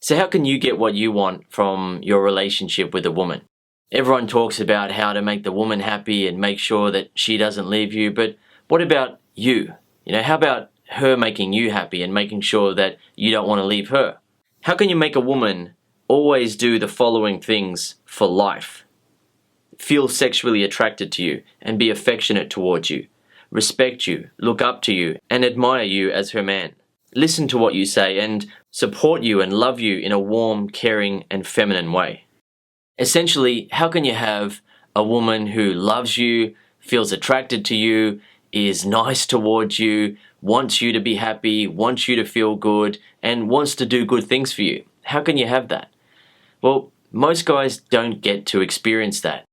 So how can you get what you want from your relationship with a woman? Everyone talks about how to make the woman happy and make sure that she doesn't leave you, but what about you? How about her making you happy and making sure that you don't want to leave her? How can you make a woman always do the following things for life? Feel sexually attracted to you and be affectionate towards you, respect you, look up to you, and admire you as her man. Listen to what you say and support you and love you in a warm, caring, and feminine way. Essentially, how can you have a woman who loves you, feels attracted to you, is nice towards you, wants you to be happy, wants you to feel good, and wants to do good things for you? How can you have that? Well, most guys don't get to experience that.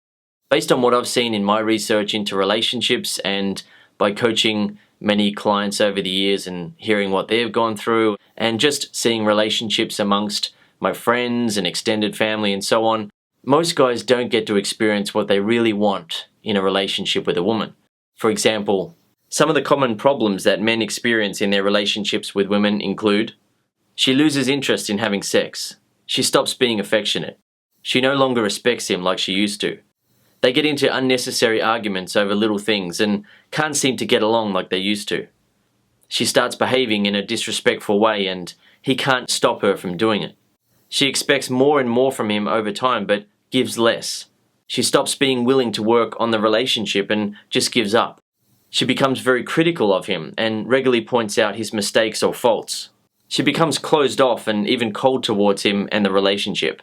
Based on what I've seen in my research into relationships and by coaching many clients over the years and hearing what they've gone through and just seeing relationships amongst my friends and extended family and so on, most guys don't get to experience what they really want in a relationship with a woman. For example, some of the common problems that men experience in their relationships with women include: she loses interest in having sex. She stops being affectionate. She no longer respects him like she used to. They get into unnecessary arguments over little things and can't seem to get along like they used to. She starts behaving in a disrespectful way and he can't stop her from doing it. She expects more and more from him over time but gives less. She stops being willing to work on the relationship and just gives up. She becomes very critical of him and regularly points out his mistakes or faults. She becomes closed off and even cold towards him and the relationship.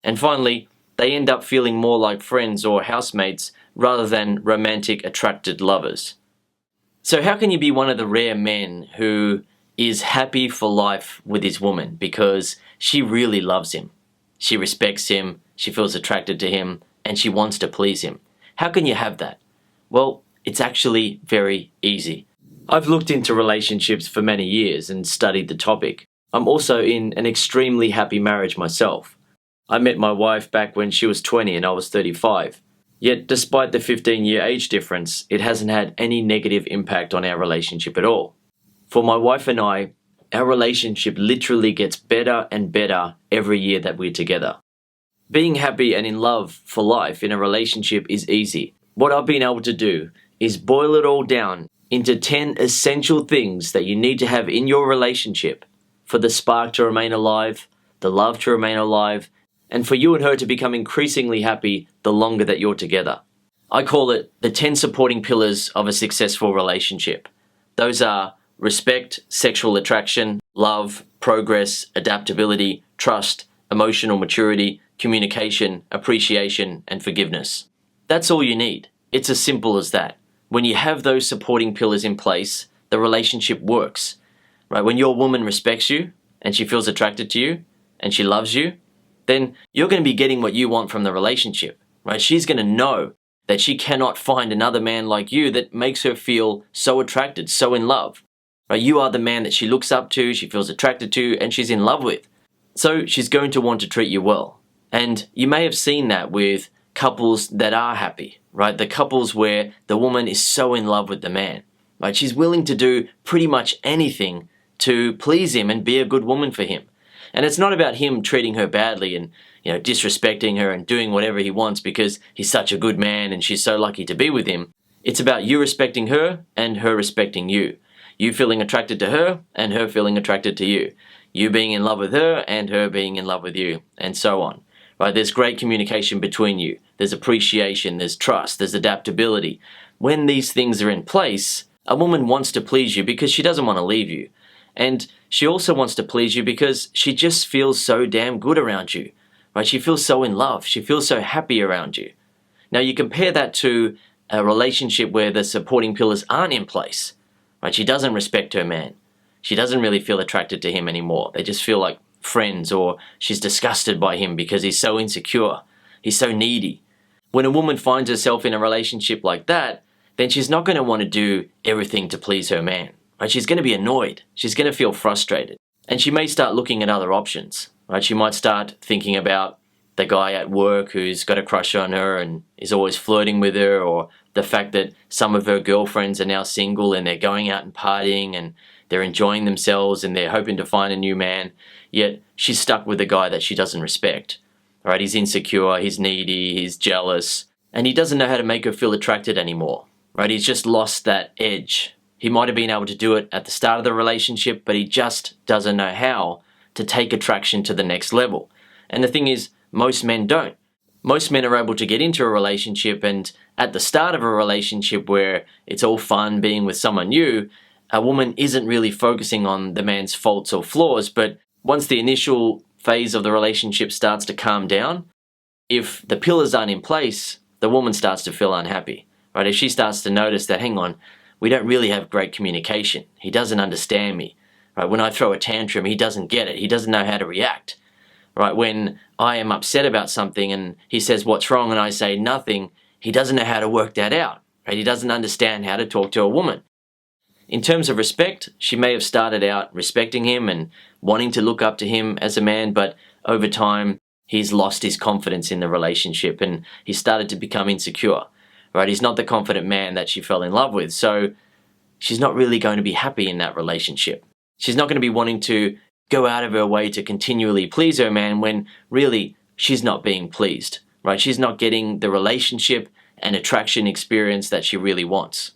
And finally, they end up feeling more like friends or housemates rather than romantic, attracted lovers. So how can you be one of the rare men who is happy for life with his woman because she really loves him? She respects him, she feels attracted to him, and she wants to please him. How can you have that? Well, it's actually very easy. I've looked into relationships for many years and studied the topic. I'm also in an extremely happy marriage myself. I met my wife back when she was 20 and I was 35. Yet, despite the 15-year age difference, it hasn't had any negative impact on our relationship at all. For my wife and I, our relationship literally gets better and better every year that we're together. Being happy and in love for life in a relationship is easy. What I've been able to do is boil it all down into 10 essential things that you need to have in your relationship for the spark to remain alive, the love to remain alive, and for you and her to become increasingly happy the longer that you're together. I call it the 10 supporting pillars of a successful relationship. Those are respect, sexual attraction, love, progress, adaptability, trust, emotional maturity, communication, appreciation, and forgiveness. That's all you need. It's as simple as that. When you have those supporting pillars in place, the relationship works. Right? When your woman respects you and she feels attracted to you and she loves you, then you're going to be getting what you want from the relationship, right? She's going to know that she cannot find another man like you that makes her feel so attracted, so in love, right? You are the man that she looks up to, she feels attracted to, and she's in love with. So she's going to want to treat you well. And you may have seen that with couples that are happy, right? The couples where the woman is so in love with the man, right? She's willing to do pretty much anything to please him and be a good woman for him. And it's not about him treating her badly and, disrespecting her and doing whatever he wants because he's such a good man and she's so lucky to be with him. It's about you respecting her and her respecting you. You feeling attracted to her and her feeling attracted to you. You being in love with her and her being in love with you, and so on. Right? There's great communication between you. There's appreciation, there's trust, there's adaptability. When these things are in place, a woman wants to please you because she doesn't want to leave you. And she also wants to please you because she just feels so damn good around you, right? She feels so in love. She feels so happy around you. Now you compare that to a relationship where the supporting pillars aren't in place, right? She doesn't respect her man. She doesn't really feel attracted to him anymore. They just feel like friends, or she's disgusted by him because he's so insecure. He's so needy. When a woman finds herself in a relationship like that, then she's not going to want to do everything to please her man. Right? She's going to be annoyed. She's going to feel frustrated. And she may start looking at other options. Right? She might start thinking about the guy at work who's got a crush on her and is always flirting with her, or the fact that some of her girlfriends are now single and they're going out and partying and they're enjoying themselves and they're hoping to find a new man, yet she's stuck with a guy that she doesn't respect. Right? He's insecure, he's needy, he's jealous, and he doesn't know how to make her feel attracted anymore. Right? He's just lost that edge. He might have been able to do it at the start of the relationship, but he just doesn't know how to take attraction to the next level. And the thing is, most men don't. Most men are able to get into a relationship, and at the start of a relationship where it's all fun being with someone new, a woman isn't really focusing on the man's faults or flaws, but once the initial phase of the relationship starts to calm down, if the pillars aren't in place, the woman starts to feel unhappy. Right? If she starts to notice that, hang on, we don't really have great communication. He doesn't understand me. Right? When I throw a tantrum, he doesn't get it. He doesn't know how to react. Right? When I am upset about something and he says, what's wrong? And I say nothing, he doesn't know how to work that out. Right? He doesn't understand how to talk to a woman. In terms of respect, she may have started out respecting him and wanting to look up to him as a man, but over time, he's lost his confidence in the relationship and he started to become insecure. Right? He's not the confident man that she fell in love with, so she's not really going to be happy in that relationship. She's not going to be wanting to go out of her way to continually please her man when really she's not being pleased. Right? She's not getting the relationship and attraction experience that she really wants.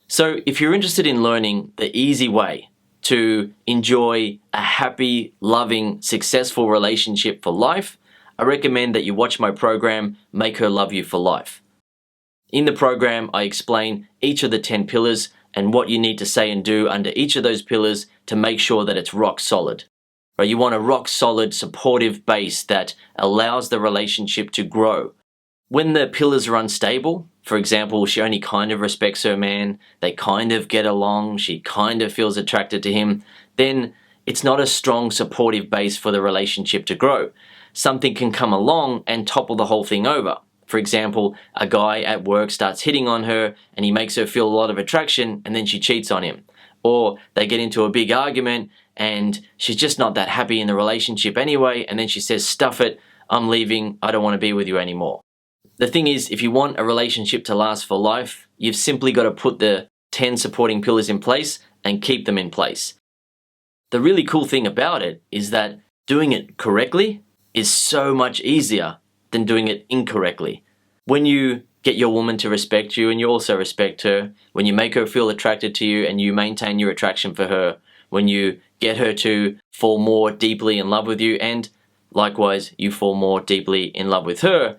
So if you're interested in learning the easy way to enjoy a happy, loving, successful relationship for life, I recommend that you watch my program, Make Her Love You for Life. In the program, I explain each of the 10 pillars and what you need to say and do under each of those pillars to make sure that it's rock solid. Right? You want a rock solid, supportive base that allows the relationship to grow. When the pillars are unstable, for example, she only kind of respects her man, they kind of get along, she kind of feels attracted to him, then it's not a strong, supportive base for the relationship to grow. Something can come along and topple the whole thing over. For example, a guy at work starts hitting on her and he makes her feel a lot of attraction and then she cheats on him. Or they get into a big argument and she's just not that happy in the relationship anyway, and then she says, stuff it, I'm leaving, I don't want to be with you anymore. The thing is, if you want a relationship to last for life, you've simply got to put the 10 supporting pillars in place and keep them in place. The really cool thing about it is that doing it correctly is so much easier than doing it incorrectly. When you get your woman to respect you and you also respect her, when you make her feel attracted to you and you maintain your attraction for her, when you get her to fall more deeply in love with you and likewise you fall more deeply in love with her,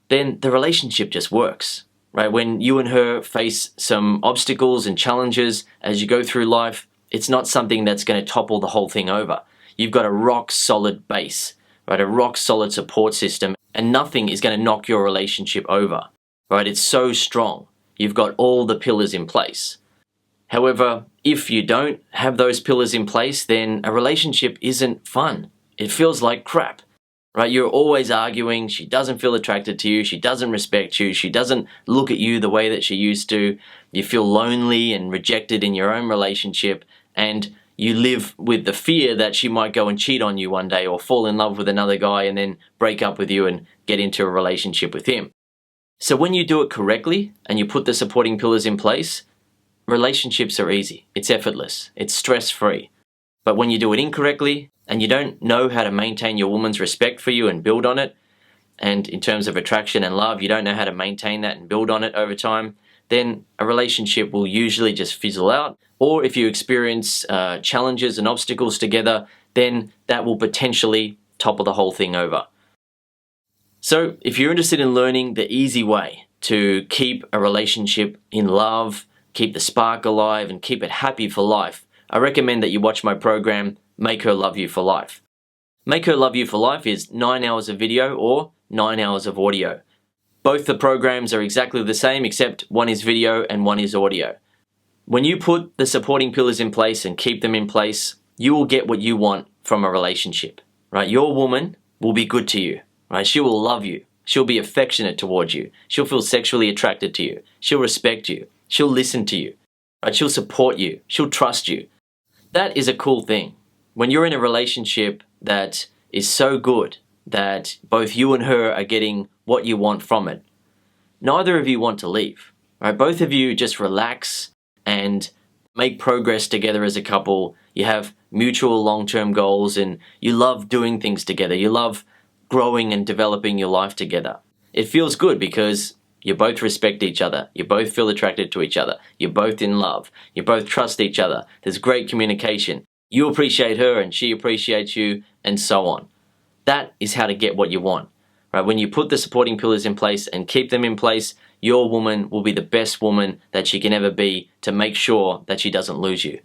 then the relationship just works. Right? When you and her face some obstacles and challenges as you go through life, it's not something that's going to topple the whole thing over. You've got a rock solid base, right? A rock solid support system, and nothing is going to knock your relationship over. Right? It's so strong. You've got all the pillars in place. However, if you don't have those pillars in place, then a relationship isn't fun. It feels like crap. Right? You're always arguing, she doesn't feel attracted to you, she doesn't respect you, she doesn't look at you the way that she used to, you feel lonely and rejected in your own relationship, and you live with the fear that she might go and cheat on you one day or fall in love with another guy and then break up with you and get into a relationship with him. So when you do it correctly and you put the supporting pillars in place, relationships are easy, it's effortless, it's stress-free. But when you do it incorrectly, and you don't know how to maintain your woman's respect for you and build on it, and in terms of attraction and love, you don't know how to maintain that and build on it over time, then a relationship will usually just fizzle out. Or if you experience challenges and obstacles together, then that will potentially topple the whole thing over. So if you're interested in learning the easy way to keep a relationship in love, keep the spark alive, and keep it happy for life, I recommend that you watch my program, Make Her Love You for Life. Make Her Love You for Life is 9 hours of video or 9 hours of audio. Both the programs are exactly the same except one is video and one is audio. When you put the supporting pillars in place and keep them in place, you will get what you want from a relationship. Right? Your woman will be good to you. Right? She will love you. She'll be affectionate towards you. She'll feel sexually attracted to you. She'll respect you. She'll listen to you. Right? She'll support you. She'll trust you. That is a cool thing. When you're in a relationship that is so good that both you and her are getting what you want from it, neither of you want to leave. Right? Both of you just relax and make progress together as a couple, you have mutual long-term goals, and you love doing things together. You love growing and developing your life together. It feels good because you both respect each other. You both feel attracted to each other. You're both in love. You both trust each other. There's great communication. You appreciate her and she appreciates you, and so on. That is how to get what you want. Right? When you put the supporting pillars in place and keep them in place, your woman will be the best woman that she can ever be to make sure that she doesn't lose you.